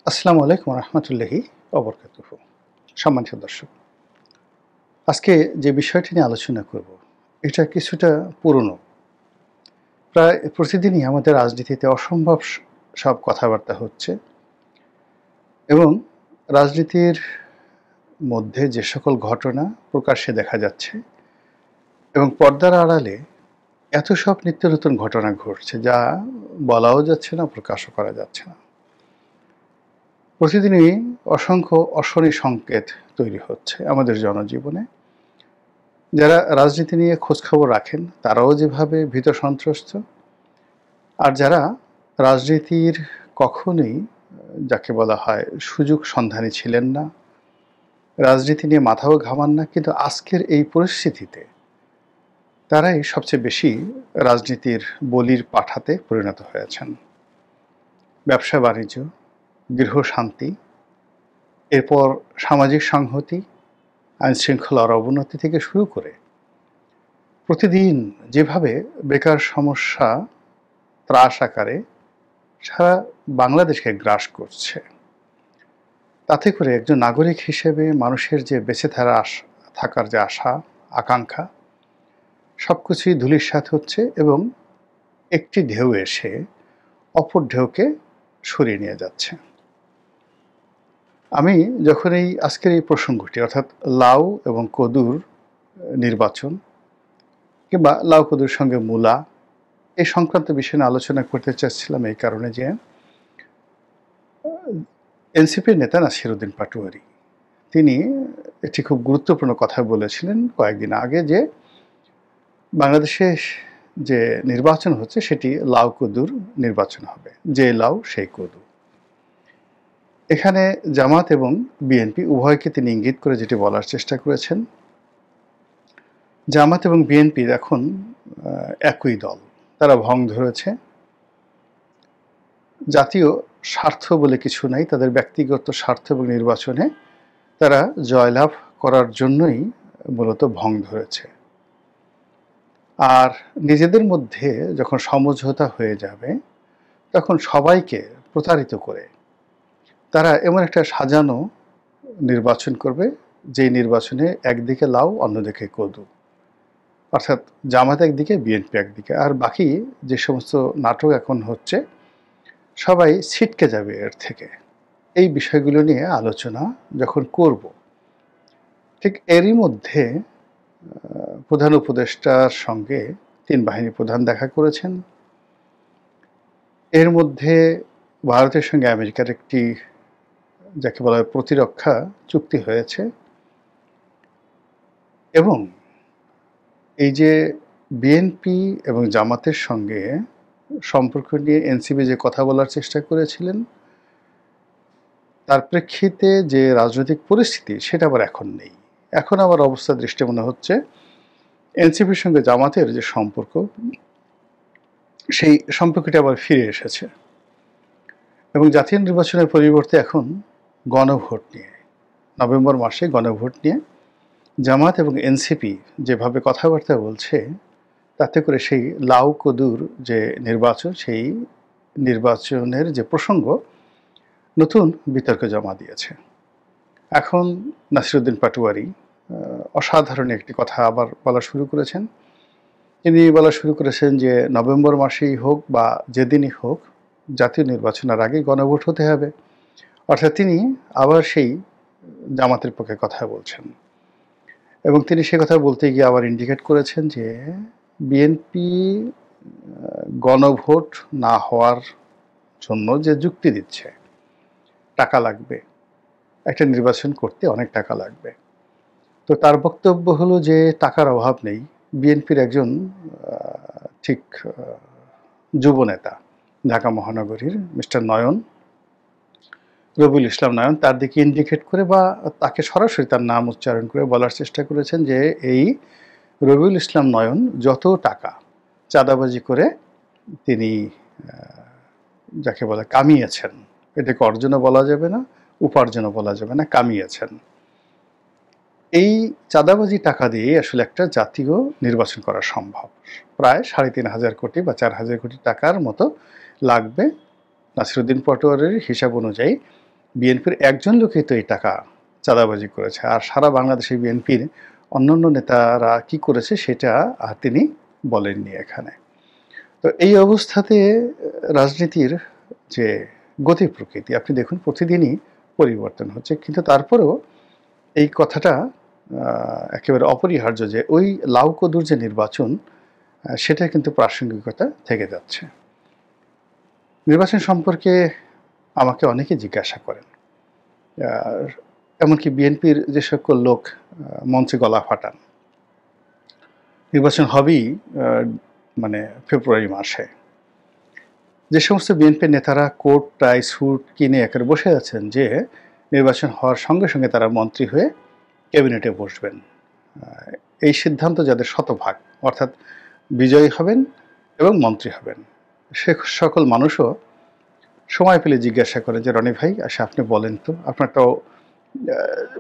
আসসালামু আলাইকুম রহমতুল্লাহি অবরকাতুহু। সম্মানিত দর্শক, আজকে যে বিষয়টি নিয়ে আলোচনা করব এটা কিছুটা পুরনো। প্রায় প্রতিদিনই আমাদের রাজনীতিতে অসম্ভব সব কথাবার্তা হচ্ছে এবং রাজনীতির মধ্যে যে সকল ঘটনা প্রকাশ্যে দেখা যাচ্ছে এবং পর্দার আড়ালে এত সব নিত্য নতুন ঘটনা ঘটছে যা বলাও যাচ্ছে না, প্রকাশও করা যাচ্ছে না। প্রতিদিনই অসংখ্য অশনি সংকেত তৈরি হচ্ছে আমাদের জনজীবনে। যারা রাজনীতি নিয়ে খোঁজখবর রাখেন তারাও যেভাবে ভীত সন্ত্রস্ত, আর যারা রাজনীতির কখনোই যাকে বলা হয় সুযোগ সন্ধানী ছিলেন না, রাজনীতি নিয়ে মাথাও ঘামান না, কিন্তু আজকের এই পরিস্থিতিতে তারাই সবচেয়ে বেশি রাজনীতির বলির পাঠাতে পরিণত হয়েছেন। ব্যবসা বাণিজ্য, গৃহ শান্তি, এরপর সামাজিক সংহতি, আইনশৃঙ্খলার অবনতি থেকে শুরু করে প্রতিদিন যেভাবে বেকার সমস্যা ত্রাস আকারে সারা বাংলাদেশকে গ্রাস করছে, তাতে করে একজন নাগরিক হিসেবে মানুষের যে বেঁচে থাকার যে আশা আকাঙ্ক্ষা সব কিছুই ধূলিসাৎ হচ্ছে এবং একটি ঢেউ এসে অপর ঢেউকে সরিয়ে নিয়ে যাচ্ছে। আমি যখন আজকের এই প্রসঙ্গটি অর্থাৎ লাউ এবং কদুর নির্বাচন কিংবা লাউ কদুর সঙ্গে মূলা এই সংক্রান্ত বিষয় নিয়ে আলোচনা করতে চাচ্ছিলাম এই কারণে যে এনসিপির নেতা নাসিরউদ্দিন পাটোয়ারি তিনি একটি খুব গুরুত্বপূর্ণ কথা বলেছিলেন কয়েকদিন আগে, যে বাংলাদেশে যে নির্বাচন হচ্ছে সেটি লাউ কদুর নির্বাচন হবে, যে লাউ সেই কদু। এখানে জামাত এবং বিএনপি উভয়কে তিনি ইঙ্গিত করে যেটি বলার চেষ্টা করেছেন, জামাত এবং বিএনপির এখন একই দল, তারা ভং ধরেছে। জাতীয় স্বার্থ বলে কিছু নাই, তাদের ব্যক্তিগত স্বার্থ এবং নির্বাচনে তারা জয়লাভ করার জন্যই মূলত ভং ধরেছে। আর নিজেদের মধ্যে যখন সমঝোতা হয়ে যাবে তখন সবাইকে প্রতারিত করে তারা এমন একটা সাজানো নির্বাচন করবে, যেই নির্বাচনে একদিকে লাউ অন্যদিকে কদু, অর্থাৎ জামাত একদিকে বিএনপি একদিকে, আর বাকি যে সমস্ত নাটক এখন হচ্ছে সবাই ছিটকে যাবে এর থেকে। এই বিষয়গুলো নিয়ে আলোচনা যখন করব, ঠিক এরই মধ্যে প্রধান উপদেষ্টার সঙ্গে তিন বাহিনী প্রধান দেখা করেছেন। এর মধ্যে ভারতের সঙ্গে আমেরিকার একটি যাকে বলা হয় প্রতিরক্ষা চুক্তি হয়েছে এবং এই যে বিএনপি এবং জামাতের সঙ্গে সম্পর্ক নিয়ে এনসিপি যে কথা বলার চেষ্টা করেছিলেন তার প্রেক্ষিতে যে রাজনৈতিক পরিস্থিতি সেটা আবার এখন নেই। এখন আবার অবস্থা দৃষ্টি মনে হচ্ছে এনসিপির সঙ্গে জামাতের যে সম্পর্ক সেই সম্পর্কটি আবার ফিরে এসেছে এবং জাতীয় নির্বাচনের পরিবর্তে এখন গণভোট নিয়ে, নভেম্বর মাসে গণভোট নিয়ে জামাত এবং এনসিপি যেভাবে কথাবার্তা বলছে তাতে করে সেই লাউ কদুর যে নির্বাচন সেই নির্বাচনের যে প্রসঙ্গ নতুন বিতর্কে জমা দিয়েছে। এখন নাসিরউদ্দিন পাটোয়ারি অসাধারণ একটি কথা আবার বলা শুরু করেছেন। তিনি বলা শুরু করেছেন যে নভেম্বর মাসেই হোক বা যেদিনই হোক জাতীয় নির্বাচনের আগে গণভোট হতে হবে, অর্থাৎ তিনি আবার সেই জামাতের পক্ষে কথা বলছেন এবং তিনি সে কথা বলতে গিয়ে আবার ইন্ডিকেট করেছেন যে বিএনপি গণভোট না হওয়ার জন্য যে যুক্তি দিচ্ছে, টাকা লাগবে, একটা নির্বাচন করতে অনেক টাকা লাগবে। তো তার বক্তব্য হলো যে টাকার অভাব নেই। বিএনপির একজন ঠিক যুবনেতা ঢাকা মহানগরীর মিস্টার নয়ন, রবিউল ইসলাম নয়ন, তার দিকে ইন্ডিকেট করে বা তাকে সরাসরি তার নাম উচ্চারণ করে বলার চেষ্টা করেছেন যে এই রবিউল ইসলাম নয়ন যত টাকা চাঁদাবাজি করে তিনি যাকে বলে কামিয়েছেন, এটাকে অর্জনও বলা যাবে না, উপার্জনও বলা যাবে না, কামিয়েছেন। এই চাঁদাবাজি টাকা দিয়ে আসলে একটা জাতীয় নির্বাচন করা সম্ভব। প্রায় ৩,৫০০ কোটি বা ৪,০০০ কোটি টাকার মতো লাগবে নাসিরউদ্দিন পাটোয়ারির হিসাব অনুযায়ী বিএনপির একজন লোকই তো এই টাকা চাঁদাবাজি করেছে, আর সারা বাংলাদেশে বিএনপির অন্যান্য নেতারা কি করেছে সেটা তিনি বলেননি এখানে। তো এই অবস্থাতে রাজনীতির যে গতি প্রকৃতি আপনি দেখুন প্রতিদিনই পরিবর্তন হচ্ছে, কিন্তু তারপরেও এই কথাটা একেবারে অপরিহার্য যে ওই লাউকদুর যে নির্বাচন সেটা কিন্তু প্রাসঙ্গিকতা থেকে যাচ্ছে। নির্বাচন সম্পর্কে আমাকে অনেকে জিজ্ঞাসা করেন, এমনকি বিএনপির যে সকল লোক মঞ্চে গলা ফাটান নির্বাচন হবেই মানে ফেব্রুয়ারি মাসে, যে সমস্ত বিএনপির নেতারা কোট টাই স্যুট কিনে একেবারে বসে আছেন যে নির্বাচন হওয়ার সঙ্গে সঙ্গে তারা মন্ত্রী হয়ে ক্যাবিনেটে বসবেন, এই সিদ্ধান্ত যাদের শতভাগ, অর্থাৎ বিজয়ী হবেন এবং মন্ত্রী হবেন, সে সকল মানুষও সময় পেলে জিজ্ঞাসা করে যে রনি ভাই আচ্ছা আপনি বলেন তো, আপনার তো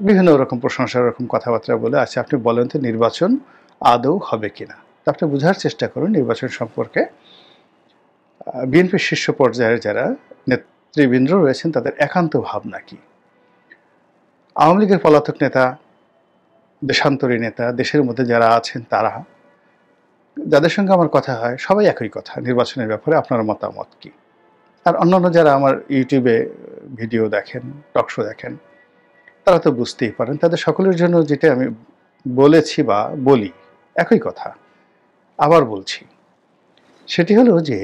বিভিন্ন রকম প্রশংসার রকম কথাবার্তা বলে আচ্ছা আপনি বলেন তো নির্বাচন আদৌ হবে কিনা। তা আপনি বোঝার চেষ্টা করুন নির্বাচন সম্পর্কে বিএনপির শীর্ষ পর্যায়ের যারা নেতৃবৃন্দ রয়েছেন তাদের একান্ত ভাবনা কি। আওয়ামী লীগের পলাতক নেতা, দেশান্তরী নেতা, দেশের মধ্যে যারা আছেন তারা, যাদের সঙ্গে আমার কথা হয় সবাই একই কথা, নির্বাচনের ব্যাপারে আপনার মতামত কি। আর অন্যান্য যারা আমার ইউটিউবে ভিডিও দেখেন, টকশো দেখেন, তারা তো বুঝতেই পারেন, তাদের সকলের জন্য যেটা আমি বলেছি বা বলি একই কথা আবার বলছি, সেটি হলো যে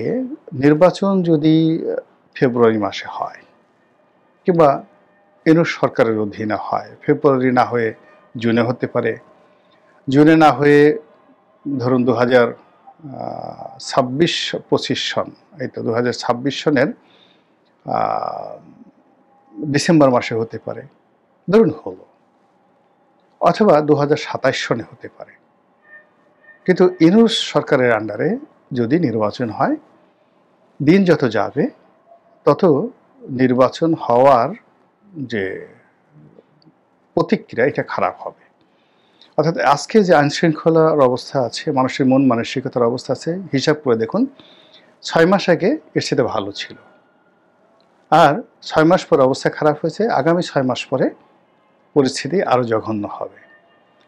নির্বাচন যদি ফেব্রুয়ারি মাসে হয় কিংবা ইউনূস সরকারের অধীনে হয়, ফেব্রুয়ারি না হয়ে জুনে হতে পারে, জুনে না হয়ে ধরুন 2026 সন, এই তো 2026 সনের ডিসেম্বর মাসে হতে পারে ধরুন হলো, অথবা 2027 সনে হতে পারে। কিন্তু ইউনূস সরকারের আন্ডারে যদি নির্বাচন হয়, দিন যত যাবে তত নির্বাচন হওয়ার যে প্রতিক্রিয়া এটা খারাপ হবে। অর্থাৎ আজকে যে আইনশৃঙ্খলার অবস্থা আছে, মানুষের মন মানসিকতার অবস্থা আছে, হিসাব করে দেখুন 6 মাস আগে এর সাথে ভালো ছিল, আর 6 মাস পরে অবস্থা খারাপ হয়েছে, আগামী 6 মাস পরে পরিস্থিতি আরও জঘন্য হবে।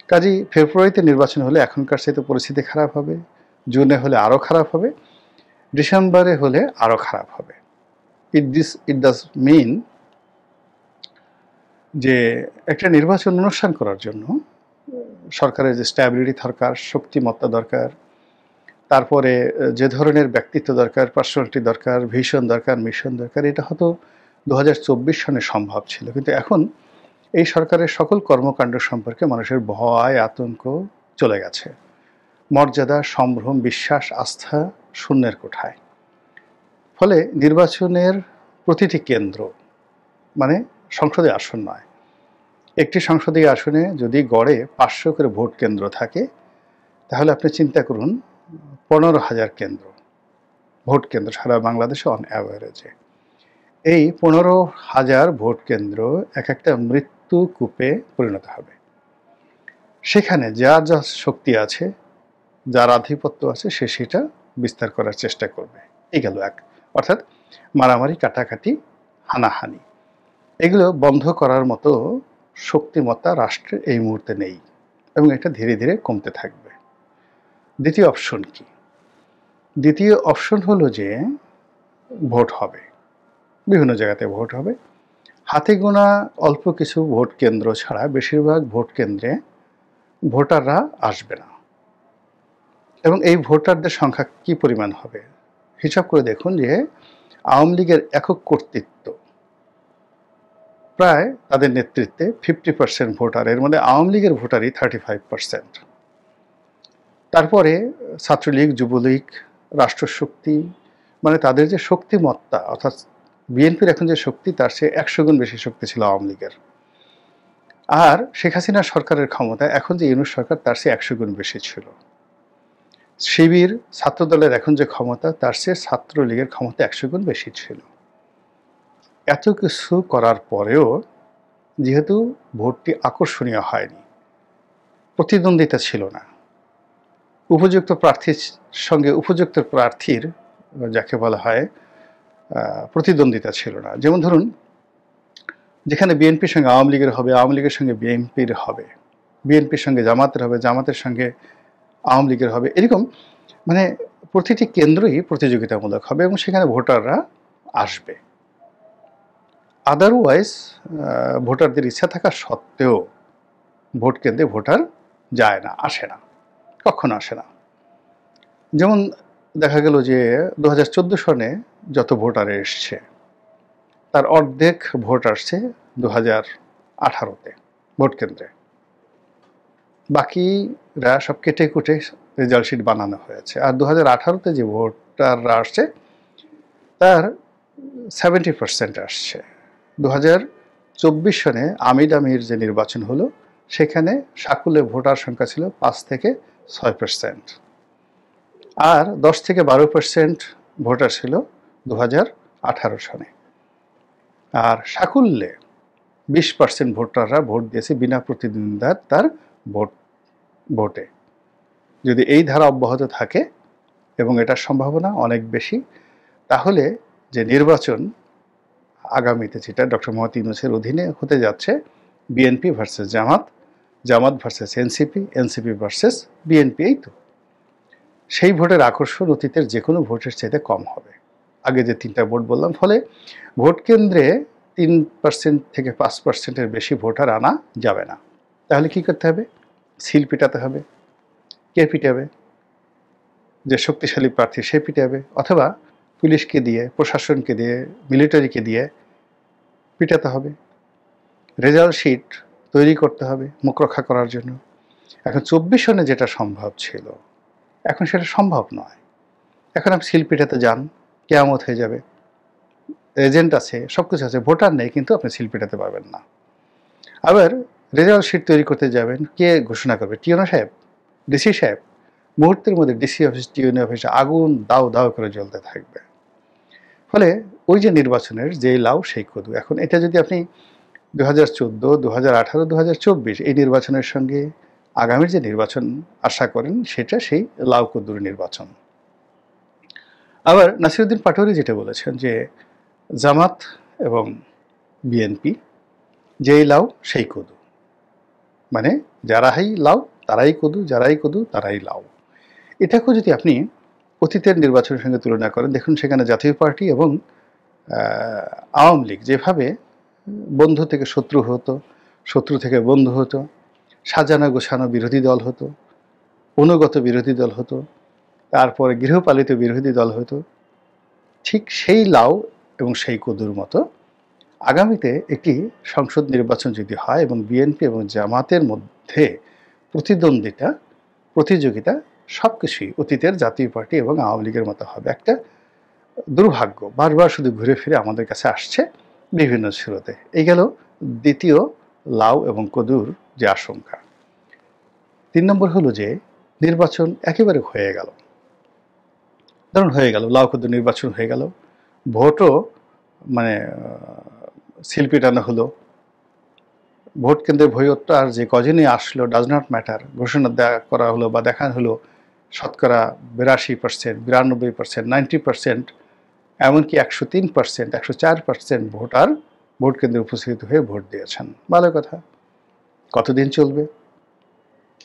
কাজেই ফেব্রুয়ারিতে নির্বাচন হলে এখনকার চাইতে পরিস্থিতি খারাপ হবে, জুনে হলে আরও খারাপ হবে, ডিসেম্বরে হলে আরও খারাপ হবে। ইট ডাজ মিন যে একটা নির্বাচন অনুষ্ঠান করার জন্য সরকারের যে স্ট্যাবিলিটি দরকার, শক্তিমত্তা দরকার, তারপরে যে ধরনের ব্যক্তিত্ব দরকার, পার্সোনালিটি দরকার, ভিশন দরকার, মিশন দরকার, এটা হয়তো 2024 সনে সম্ভব ছিল, কিন্তু এখন এই সরকারের সকল কর্মকাণ্ড সম্পর্কে মানুষের ভয় আতঙ্ক চলে গেছে, মর্যাদা, সম্ভ্রম, বিশ্বাস, আস্থা শূন্যের কোঠায়। ফলে নির্বাচনের প্রতিটি কেন্দ্র মানে সংসদে আসন নয়, একটি সংসদীয় আসনে যদি গড়ে 500 করে ভোট কেন্দ্র থাকে, তাহলে আপনি চিন্তা করুন 15,000 কেন্দ্র, ভোট কেন্দ্র সারা বাংলাদেশে অন অ্যাভারেজে। এই 15,000 ভোট কেন্দ্র এক একটা মৃত্যু কূপে পরিণত হবে। সেখানে যার যা শক্তি আছে, যার আধিপত্য আছে, সে সেটা বিস্তার করার চেষ্টা করবে। এই গেল এক, অর্থাৎ মারামারি, কাটাকাটি, হানাহানি, এগুলো বন্ধ করার মতো শক্তিমত্তা রাষ্ট্রে এই মুহূর্তে নেই এবং এটা ধীরে ধীরে কমতে থাকবে। দ্বিতীয় অপশন কি? দ্বিতীয় অপশন হলো যে ভোট হবে, বিভিন্ন জায়গাতে ভোট হবে, হাতে গোনা অল্প কিছু ভোট কেন্দ্র ছাড়া বেশিরভাগ ভোট কেন্দ্রে ভোটাররা আসবে না। এবং এই ভোটারদের সংখ্যা কি পরিমাণ হবে হিসাব করে দেখুন যে আওয়ামী লীগের একক কর্তৃত্ব প্রায় তাদের নেতৃত্বে 50% ভোটার, এর মধ্যে আওয়ামী লীগের ভোটারই 35%। তারপরে ছাত্রলীগ, যুবলীগ, রাষ্ট্রশক্তি, মানে তাদের যে শক্তিমত্তা, অর্থাৎ বিএনপির এখন যে শক্তি তার চেয়ে 100 গুণ বেশি শক্তি ছিল আওয়ামী লীগের। আর শেখ হাসিনা সরকারের ক্ষমতা এখন যে ইউনূস সরকার তার চেয়ে 100 গুণ বেশি ছিল। শিবির ছাত্রদলের এখন যে ক্ষমতা তার চেয়ে ছাত্রলীগের ক্ষমতা 100 গুণ বেশি ছিল। এত কিছু করার পরেও যেহেতু ভোটটি আকর্ষণীয় হয়নি, প্রতিদ্বন্দ্বিতা ছিল না, উপযুক্ত প্রার্থীর সঙ্গে উপযুক্ত প্রার্থীর যাকে বলা হয় প্রতিদ্বন্দ্বিতা ছিল না। যেমন ধরুন যেখানে বিএনপির সঙ্গে আওয়ামী লীগের হবে, আওয়ামী লীগের সঙ্গে বিএনপির হবে, বিএনপির সঙ্গে জামাতের হবে, জামাতের সঙ্গে আওয়ামী লীগের হবে, এরকম মানে প্রতিটি কেন্দ্রই প্রতিযোগিতামূলক হবে এবং সেখানে ভোটাররা আসবে। আদারওয়াইজ ভোটারদের ইচ্ছা থাকা সত্ত্বেও ভোট কেন্দ্রে ভোটার যায় না, আসে না, কখনো আসে না। যেমন দেখা গেল যে 2014 সনে যত ভোটার এসছে তার অর্ধেক ভোট আসছে 2018-তে ভোট কেন্দ্রে, বাকিরা সব কেটে কুটে রেজাল্ট শিট বানানো হয়েছে। আর 2018-তে যে ভোটাররা আসছে তার 70% আসছে। 2024 সনে আমির যে নির্বাচন হলো সেখানে সাকুল্যে ভোটার সংখ্যা ছিল 5 থেকে 6%, আর 10 থেকে 12% ভোটার ছিল 2018 সনে। আর সাকুল্যে 20% ভোটাররা ভোট দিয়েছে বিনা প্রতিদ্বন্দ্বিতার তার ভোটে। যদি এই ধারা অব্যাহত থাকে, এবং এটার সম্ভাবনা অনেক বেশি, তাহলে যে নির্বাচন আগামীতে যেটা ডক্টর মোহাম্মদ ইউনূসের অধীনে হতে যাচ্ছে, BNP versus Jamaat, Jamaat versus NCP, NCP versus BNP, এই তো সেই ভোটের আকর্ষণ অতীতের যে কোনো ভোটের চাইতে কম হবে। আগে যে 3টা ভোট বললাম, ফলে ভোট কেন্দ্রে 3% থেকে 5%-এর বেশি ভোটার আনা যাবে না। তাহলে কি করতে হবে? সিল পিটাতে হবে। কে পিটাবে? যে শক্তিশালী প্রার্থী সে পিটাবে, অথবা পুলিশকে দিয়ে, প্রশাসনকে দিয়ে, মিলিটারিকে দিয়ে পিটাতে হবে। রেজাল্ট শিট তৈরি করতে হবে মুখ রক্ষা করার জন্য। এখন 24 সনে যেটা সম্ভব ছিল এখন সেটা সম্ভব নয়। এখন আপনি সিল পিটাতে যান, কেয়ামত হয়ে যাবে। এজেন্ট আছে, সব কিছু আছে, ভোটার নেই, কিন্তু আপনি সিল পিটাতে পারবেন না। আবার রেজাল্ট শিট তৈরি করতে যাবেন, কে ঘোষণা করবে? টিওনো সাহেব, ডিসি সাহেব। মুহূর্তের মধ্যে ডিসি অফিস, টিওনো অফিসে আগুন দাউ দাউ করে জ্বলতে থাকবে। ফলে ওই যে নির্বাচনের যেই লাউ সেই কদু। এখন এটা যদি আপনি 2014, 2018, 2024 এই নির্বাচনের সঙ্গে আগামীর যে নির্বাচন আশা করেন, সেটা সেই লাউ কদুর নির্বাচন। আবার নাসিরউদ্দিন পাটোয়ারি যেটা বলেছেন যে জামাত এবং বিএনপি যেই লাউ সেই কদু, মানে যারাই লাউ তারাই কদু, যারাই কদু তারাই লাউ। এটাকেও যদি আপনি অতীতের নির্বাচনের সঙ্গে তুলনা করেন, দেখুন সেখানে জাতীয় পার্টি এবং আওয়ামী লীগ যেভাবে বন্ধু থেকে শত্রু হতো, শত্রু থেকে বন্ধু হতো, সাজানো গোছানো বিরোধী দল হতো, অনুগত বিরোধী দল হতো, তারপরে গৃহপালিত বিরোধী দল হতো, ঠিক সেই লাউ এবং সেই কদুর মতো আগামীতে একটি সংসদ নির্বাচন যদি হয় এবং বিএনপি এবং জামাতের মধ্যে প্রতিযোগিতা সব কিছুই অতীতের জাতীয় পার্টি এবং আওয়ামী লীগের মতো হবে। একটা দুর্ভাগ্য বারবার শুধু ঘুরে ফিরে আমাদের কাছে আসছে বিভিন্ন স্রোতে। এই গেল দ্বিতীয় লাউ এবং কদুর যে আশঙ্কা। 3 নম্বর হলো যে নির্বাচন একেবারে হয়ে গেল, ধরুন হয়ে গেল, লাউ কদুর নির্বাচন হয়ে গেল, ভোটও মানে সিল পিটানো হলো, ভোট কেন্দ্রে ভোটার যে কজনই আসলো ডাজ নট ম্যাটার, ঘোষণা করা হলো বা দেখানো হলো শতকরা 82%, 92%, 90%, এমনকি 103%, 104% ভোটার ভোট কেন্দ্রে উপস্থিত হয়ে ভোট দিয়েছেন। ভালো কথা। কতদিন চলবে?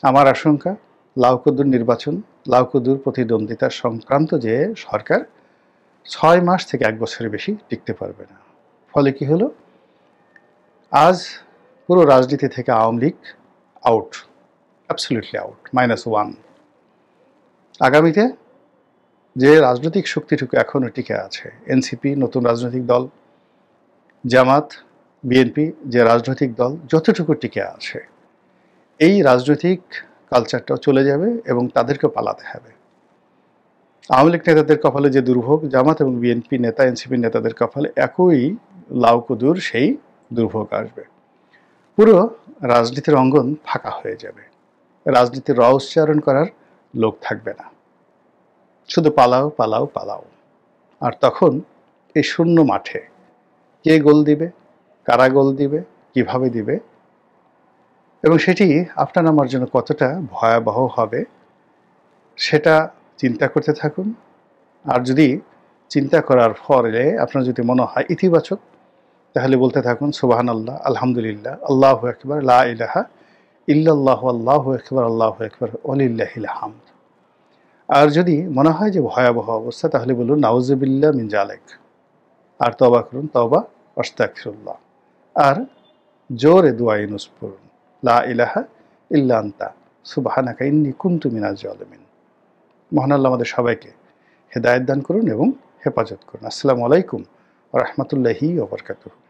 আমার আশঙ্কা লাউ কদুর নির্বাচন, লাউ কদুর প্রতিদ্বন্দ্বিতা সংক্রান্ত যে সরকার 6 মাস থেকে 1 বছরের বেশি টিকতে পারবে না। ফলে কি হলো? আজ পুরো রাজনীতি থেকে Awami League out, absolutely out, -1। আগামীতে যে রাজনৈতিক শক্তিটুকু এখনও টিকে আছে, এনসিপি নতুন রাজনৈতিক দল, জামাত, বিএনপি যে রাজনৈতিক দল যতটুকু টিকে আছে, এই রাজনৈতিক কালচারটাও চলে যাবে এবং তাদেরকেও পালাতে হবে। আওয়ামী লীগ নেতাদের কপালে যে দুর্ভোগ, জামাত এবং বিএনপি নেতা, এনসিপি নেতাদের কপালে একই লাউ কদুর সেই দুর্ভোগ আসবে। পুরো রাজনীতির অঙ্গন ফাঁকা হয়ে যাবে, রাজনীতির উচ্চারণ করার লোক থাকবে না, শুধু পালাও পালাও পালাও। আর তখন এই শূন্য মাঠে কে গোল দিবে, কারা গোল দিবে, কিভাবে দিবে, এবং সেটি আপনার আমার জন্য কতটা ভয়াবহ হবে সেটা চিন্তা করতে থাকুন। আর যদি চিন্তা করার ফলে আপনার যদি মনে হয় ইতিবাচক, তাহলে বলতে থাকুন সুবহানাল্লাহ, আলহামদুলিল্লাহ, আল্লাহু আকবার, লা ইলাহা ইল্লাল্লাহু, আল্লাহু আকবার, আল্লাহু আকবার, ওয়ালিল্লাহিল হামদ। আর যদি মনে হয় যে ভয়াবহ অবস্থা, তাহলে বলুন নাউযুবিল্লাহ মিন যালিক। আর তওবা করুন, তওবা আস্তাগফিরুল্লাহ। আর জোরে দোয়া ইউনুস পড়ুন, লা ইলাহা ইল্লা আনতা সুবহানাকা ইন্নী কুনতু মিনাজ জালিমিন। মহান আল্লাহ আমাদের সবাইকে হেদায়েত দান করুন এবং হেফাজত করুন। আসসালামু আলাইকুম ওয়া রাহমাতুল্লাহি ওয়া বারাকাতুহু।